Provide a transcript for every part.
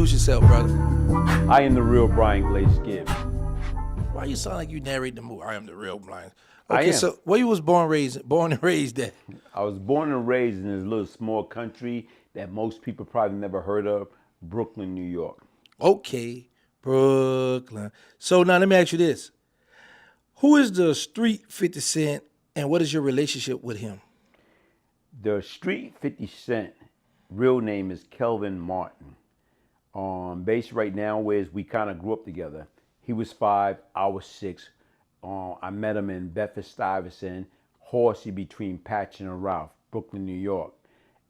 Introduce yourself, brother. I am the real Glaze Gibbs. Why you sound like you narrate the movie? I am the real blind. I Okay, am. so where you was born and raised at? I was born and raised in this little small country that most people probably never heard of, Brooklyn, New York. Okay, Brooklyn. So now let me ask you this: who is the street 50 Cent, and what is your relationship with him? The street 50 Cent real name is Kelvin Martin. Based right now is we kind of grew up together. He was 5, I was 6. I met him in Bedford-Stuyvesant, Horsey between Patchen and Ralph, Brooklyn, New York.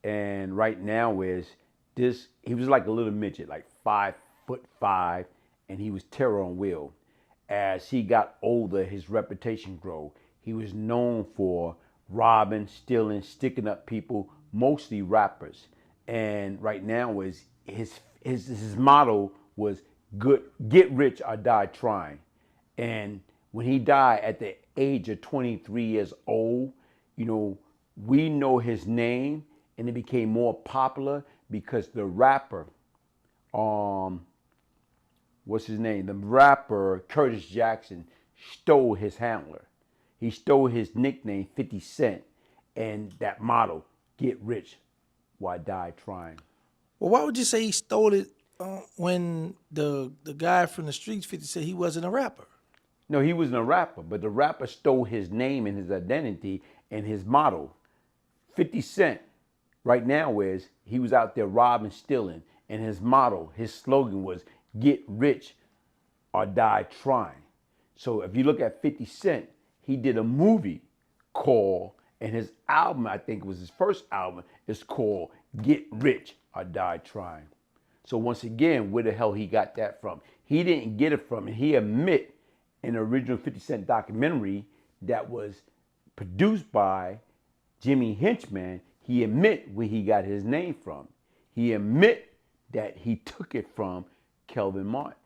And right now is this, he was like a little midget, like 5'5", and he was terror on wheel. As he got older, his reputation grew. He was known for robbing, stealing, sticking up people, mostly rappers. And right now is his motto was get rich or die trying. And when he died at the age of 23 years old, we know his name, and it became more popular because the rapper, what's his name? The rapper Curtis Jackson stole his handler. He stole his nickname 50 Cent and that motto, get rich or die trying. Well, why would you say he stole it when the guy from the streets 50 said he wasn't a rapper? No, he wasn't a rapper, but the rapper stole his name and his identity and his motto. 50 Cent right now is he was out there robbing, stealing, and his motto, his slogan was get rich or die trying. So if you look at 50 Cent, he did a movie called, and his album, I think it was his first album, is called Get Rich or Die Trying. So once again, where the hell he got that from? He didn't get it from, and he admit in the original 50 Cent documentary that was produced by Jimmy Henchman, he admit where he got his name from. He admit that he took it from Kelvin Martin.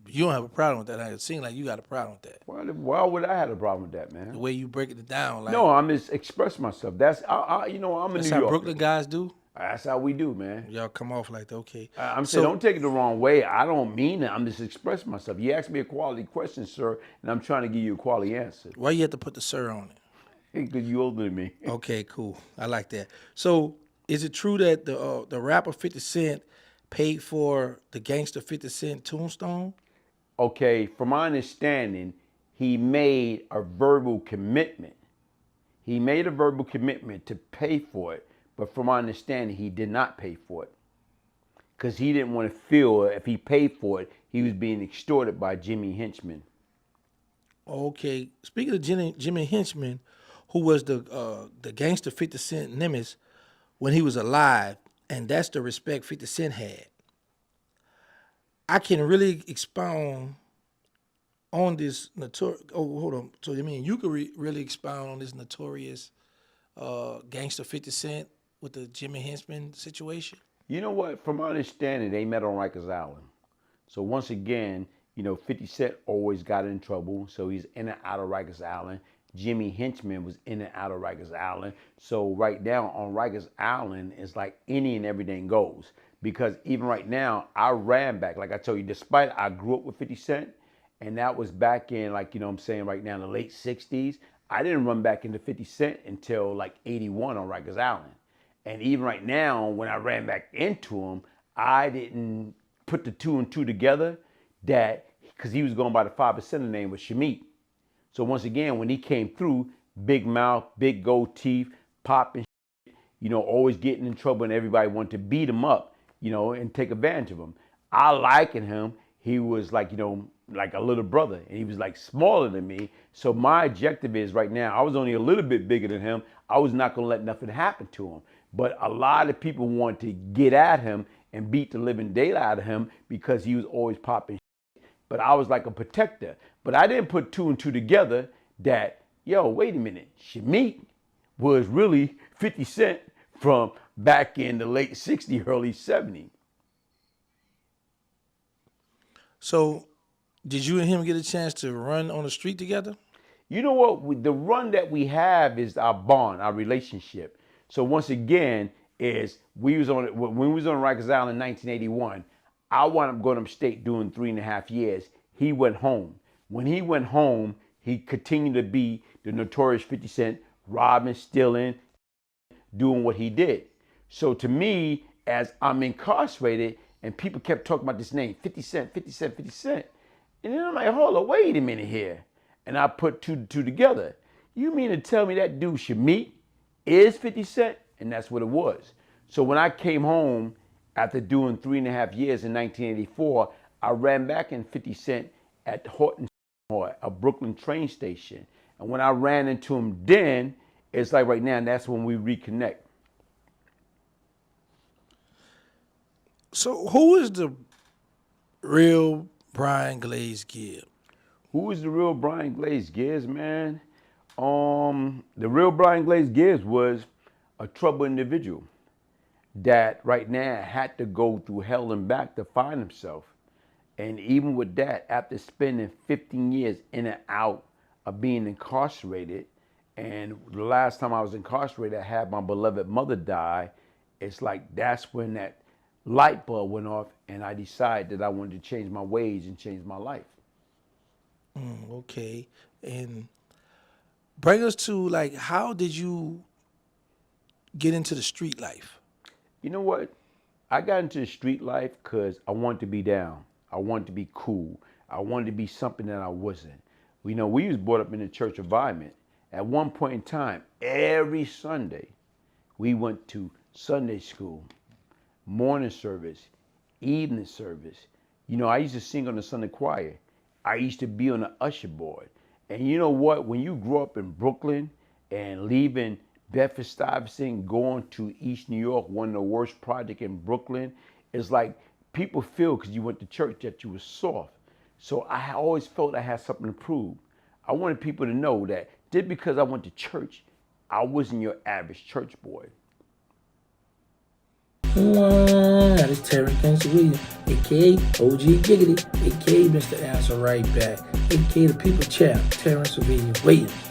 You don't have a problem with that. It seems like you got a problem with that. Why would I have a problem with that, man? The way you breaking it down. Like, no, I'm just expressing myself. That's I'm a New Yorker. That's how Brooklyn guys do? That's how we do, man. Y'all come off like that, okay. I'm saying, don't take it the wrong way. I don't mean it. I'm just expressing myself. You asked me a quality question, sir, and I'm trying to give you a quality answer. Why you have to put the sir on it? Because you older than me. Okay, cool. I like that. So is it true that the rapper 50 Cent paid for the Gangsta 50 Cent tombstone? Okay, from my understanding, he made a verbal commitment. He made a verbal commitment to pay for it, but from my understanding, he did not pay for it. Because he didn't want to feel if he paid for it, he was being extorted by Jimmy Henchman. Okay, speaking of Jimmy Henchman, who was the Gangsta 50 Cent nemesis when he was alive, and that's the respect 50 Cent had. I can really expound on this notorious. Oh, hold on. So you mean you could really expound on this notorious Gangsta 50 Cent with the Jimmy Henchman situation? You know what? From my understanding, they met on Rikers Island. So once again, 50 Cent always got in trouble. So he's in and out of Rikers Island. Jimmy Henchman was in and out of Rikers Island. So right now on Rikers Island, it's like any and everything goes. Because even right now, I ran back. Like I told you, despite I grew up with 50 Cent, and that was back in, like, I'm saying right now, in the late 60s, I didn't run back into 50 Cent until like 81 on Rikers Island. And even right now, when I ran back into him, I didn't put the 2 and 2 together that, because he was going by the 5% name was Shamit. So once again, when he came through, big mouth, big gold teeth, popping, always getting in trouble, and everybody wanted to beat him up, and take advantage of him. I liking him. He was like, like a little brother, and he was like smaller than me. So my objective is right now, I was only a little bit bigger than him. I was not gonna let nothing happen to him. But a lot of people want to get at him and beat the living daylight out of him because he was always popping shit. But I was like a protector. But I didn't put 2 and 2 together that, wait a minute, Shamit was really 50 Cent from back in the late 60s, early 70s. So did you and him get a chance to run on the street together? You know what? The run that we have is our bond, our relationship. So once again, is we was on when we was on Rikers Island in 1981. I wound up going upstate doing 3.5 years. He went home. When he went home, he continued to be the notorious 50 Cent, robbing, stealing, doing what he did. So to me, as I'm incarcerated and people kept talking about this name, 50 Cent, 50 Cent, 50 Cent. And then I'm like, hold on, wait a minute here. And I put two to two together. You mean to tell me that dude Shamit is 50 Cent? And that's what it was. So when I came home after doing 3.5 years in 1984, I ran back in 50 Cent at Horton, a Brooklyn train station. And when I ran into him then, it's like right now, and that's when we reconnect. So who is the real Brian Glaze Gibbs? Who is the real Brian Glaze Gibbs, man? The real Brian Glaze Gibbs was a troubled individual that right now had to go through hell and back to find himself. And even with that, after spending 15 years in and out of being incarcerated, and the last time I was incarcerated, I had my beloved mother die. It's like that's when that light bulb went off, and I decided that I wanted to change my ways and change my life. Okay. And bring us to, like, how did you get into the street life? You know what? I got into the street life because I wanted to be down. I wanted to be cool. I wanted to be something that I wasn't. You know, we was brought up in the church environment. At one point in time, every Sunday, we went to Sunday school, morning service, evening service. You know, I used to sing on the Sunday choir. I used to be on the usher board. And you know what? When you grow up in Brooklyn and leaving Bedford-Stuyvesant, going to East New York, one of the worst projects in Brooklyn, it's like people feel because you went to church that you were soft. So I always felt I had something to prove. I wanted people to know that just because I went to church, I wasn't your average church boy. That is Terrance Williams, a.k.a. OG Giggity, a.k.a. Mr. Answer Right Back, a.k.a. the People Champ, Terrance Williams.